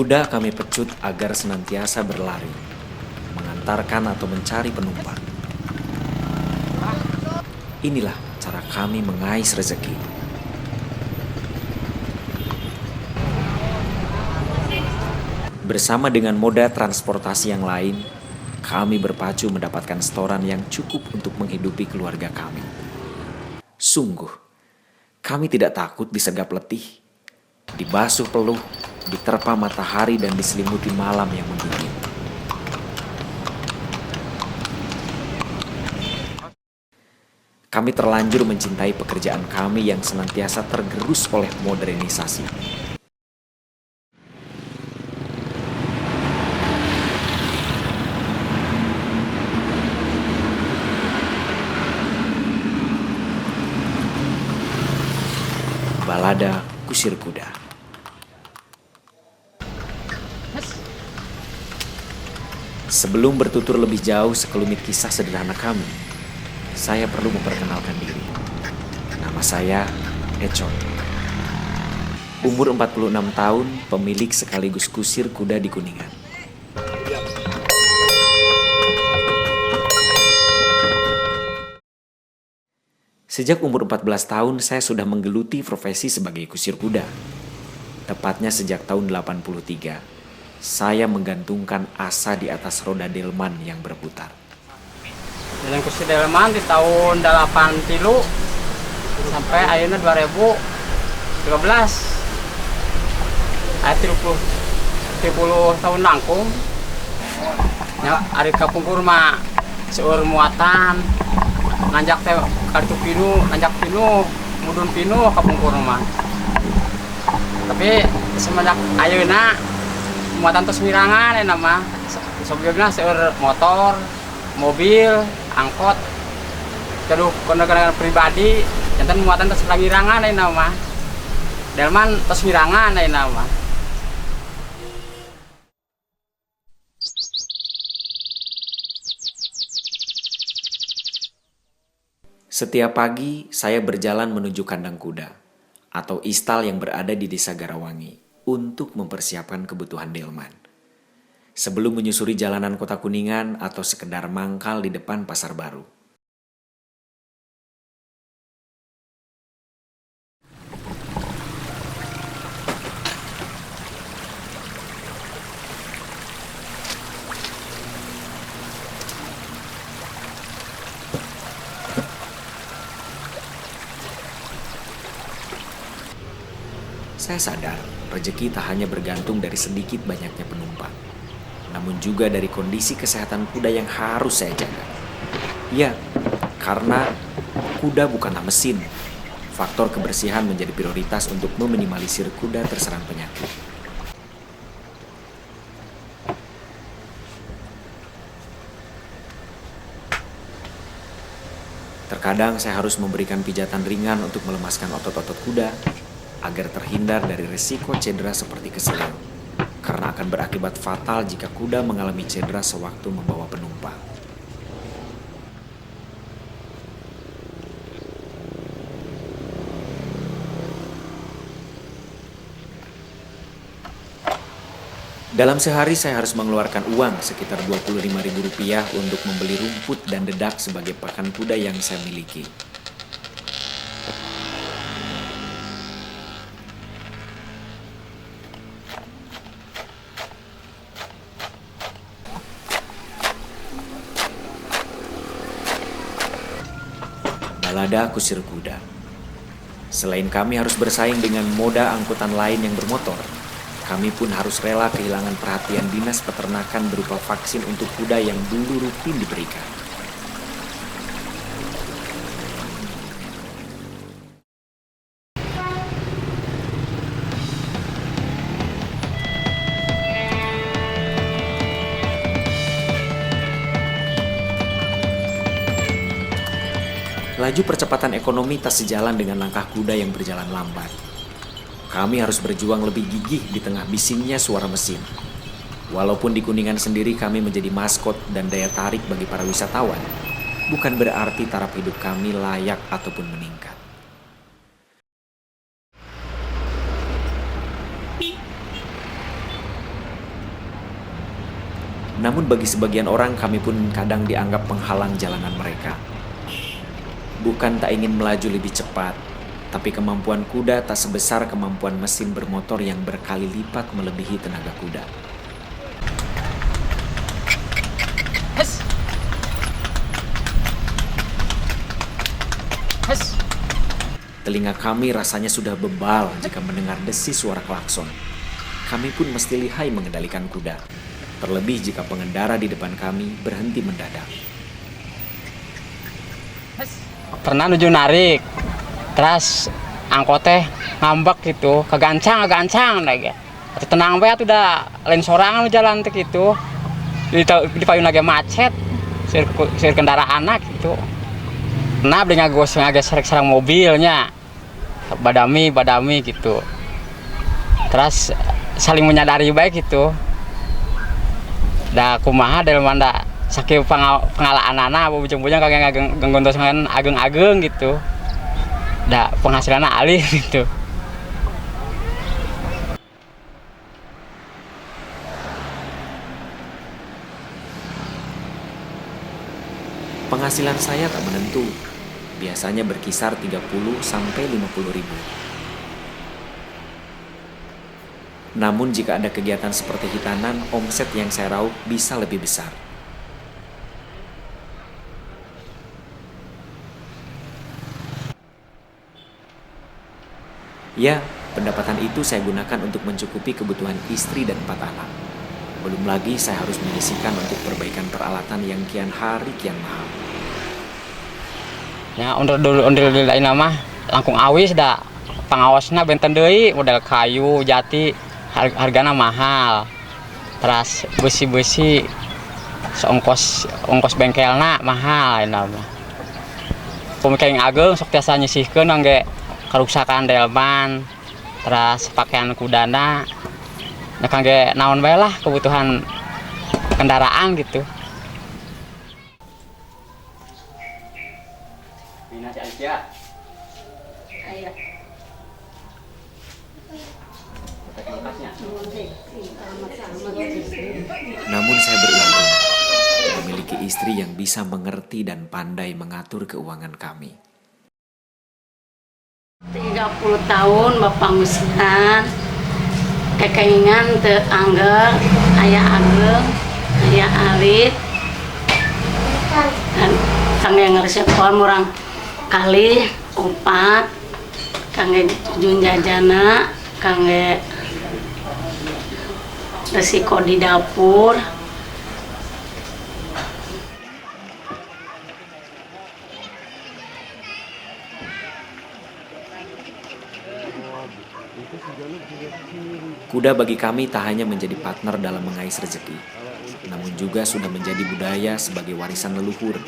Kuda kami pecut agar senantiasa berlari, mengantarkan atau mencari penumpang. Inilah cara kami mengais rezeki. Bersama dengan moda transportasi yang lain, kami berpacu mendapatkan setoran yang cukup untuk menghidupi keluarga kami. Sungguh, kami tidak takut disergap letih, dibasuh peluh, diterpa matahari dan diselimuti malam yang menggigit. Kami terlanjur mencintai pekerjaan kami yang senantiasa tergerus oleh modernisasi. Balada Kusir Kuda. Sebelum bertutur lebih jauh sekelumit kisah sederhana kami, saya perlu memperkenalkan diri. Nama saya Econ. Umur 46 tahun, pemilik sekaligus kusir kuda di Kuningan. Sejak umur 14 tahun, saya sudah menggeluti profesi sebagai kusir kuda. Tepatnya sejak tahun 83, saya menggantungkan asa di atas roda delman yang berputar. Jalan kusir delman di tahun 83 sampai akhirnya 2013. Ayat 30 tahun langkung. Ya, hari kapung kurma seur muatan nanjak teh kartu pinu, nanjak pinu, mudun pinu kapung kurma. Tapi semenjak ayeuna muatan tos mirangan nama. Sebelumnya seur motor, mobil, angkot, keduh kendaraan pribadi, jantan muatan tos langirangan nama. Delman tos mirangan nama. Setiap pagi, saya berjalan menuju kandang kuda atau istal yang berada di Desa Garawangi untuk mempersiapkan kebutuhan delman. Sebelum menyusuri jalanan kota Kuningan atau sekedar mangkal di depan pasar baru. Saya sadar, rezeki tak hanya bergantung dari sedikit banyaknya penumpang, namun juga dari kondisi kesehatan kuda yang harus saya jaga. Ya, karena kuda bukanlah mesin. Faktor kebersihan menjadi prioritas untuk meminimalisir kuda terserang penyakit. Terkadang saya harus memberikan pijatan ringan untuk melemaskan otot-otot kuda agar terhindar dari risiko cedera seperti keselio, karena akan berakibat fatal jika kuda mengalami cedera sewaktu membawa penumpang. Dalam sehari saya harus mengeluarkan uang sekitar Rp25.000 untuk membeli rumput dan dedak sebagai pakan kuda yang saya miliki. Balada Kusir Kuda. Selain kami harus bersaing dengan moda angkutan lain yang bermotor, kami pun harus rela kehilangan perhatian dinas peternakan berupa vaksin untuk kuda yang dulu rutin diberikan. Laju percepatan ekonomi tak sejalan dengan langkah kuda yang berjalan lambat. Kami harus berjuang lebih gigih di tengah bisingnya suara mesin. Walaupun di Kuningan sendiri kami menjadi maskot dan daya tarik bagi para wisatawan, bukan berarti taraf hidup kami layak ataupun meningkat. Namun bagi sebagian orang kami pun kadang dianggap penghalang jalanan mereka. Bukan tak ingin melaju lebih cepat, tapi kemampuan kuda tak sebesar kemampuan mesin bermotor yang berkali lipat melebihi tenaga kuda. Hes. Hes. Telinga kami rasanya sudah bebal jika mendengar desis suara klakson. Kami pun mesti lihai mengendalikan kuda. Terlebih jika pengendara di depan kami berhenti mendadak. Pernah nuju narik, terus angkotnya ngambek gitu, kegancang lagi. Tenang banget udah lain sorangan jalan teh gitu. Di payun lagi macet, sir kendaraan anak gitu. Nah, beli ngageser serang mobilnya, badami gitu. Terus saling menyadari baik gitu. Da kumaha dalam manda saking pengalaan anak bujung-bujung kagak nggontos kan ageng-ageng gitu. Da penghasilanna alih gitu. Penghasilan saya tak menentu. Biasanya berkisar 30 sampai 50 ribu. Namun jika ada kegiatan seperti hitanan, omset yang saya raup bisa lebih besar. Ya, pendapatan itu saya gunakan untuk mencukupi kebutuhan istri dan 4 anak. Belum lagi saya harus menyisihkan untuk perbaikan peralatan yang kian hari kian mahal. Ya, ondel lain mah langkung awis da pangawasna benten deui model kayu jati hargana mahal. Terus besi-besi ongkos bengkelna mahal ayeuna mah. Pemikeng ageng sok tiasa nyisihkeun angge karuksakan delman. Terus pakaian kudana nya kangge naon bae lah kebutuhan kendaraan gitu. Ini Aisyah. Ayo. Namun saya beruntung memiliki istri yang bisa mengerti dan pandai mengatur keuangan kami. 30 tahun Bapak Musnan kekaingan teu angger aya ageng aya alit dan kangge ngaresepon murang kali 4 kangge junjajana kangge resiko di dapur. Kuda bagi kami tak hanya menjadi partner dalam mengais rezeki, namun juga sudah menjadi budaya sebagai warisan leluhur.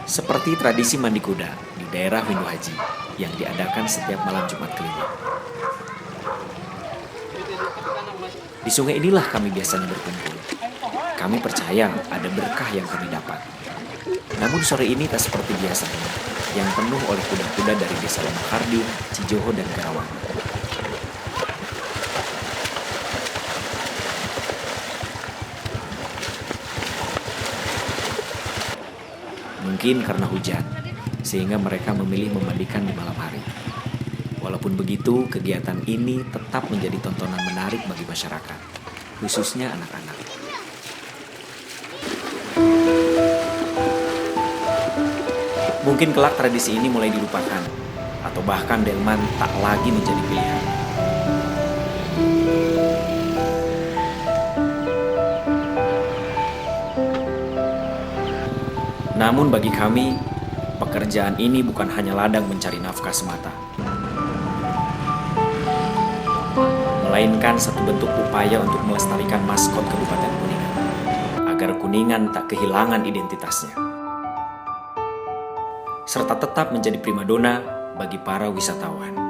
Seperti tradisi mandi kuda di daerah Windu Haji yang diadakan setiap malam Jumat Kliwon. Di sungai inilah kami biasanya berkumpul. Kami percaya ada berkah yang kami dapat. Namun sore ini tak seperti biasanya, yang penuh oleh kuda-kuda dari desa Lamakardi, Cijoho, dan Karawang. Mungkin karena hujan, sehingga mereka memilih memandikan di malam hari. Walaupun begitu, kegiatan ini tetap menjadi tontonan menarik bagi masyarakat, khususnya anak-anak. Mungkin kelak tradisi ini mulai dilupakan, atau bahkan delman tak lagi menjadi pilihan. Namun bagi kami, pekerjaan ini bukan hanya ladang mencari nafkah semata, melainkan satu bentuk upaya untuk melestarikan maskot Kabupaten Kuningan, agar Kuningan tak kehilangan identitasnya, serta tetap menjadi primadona bagi para wisatawan.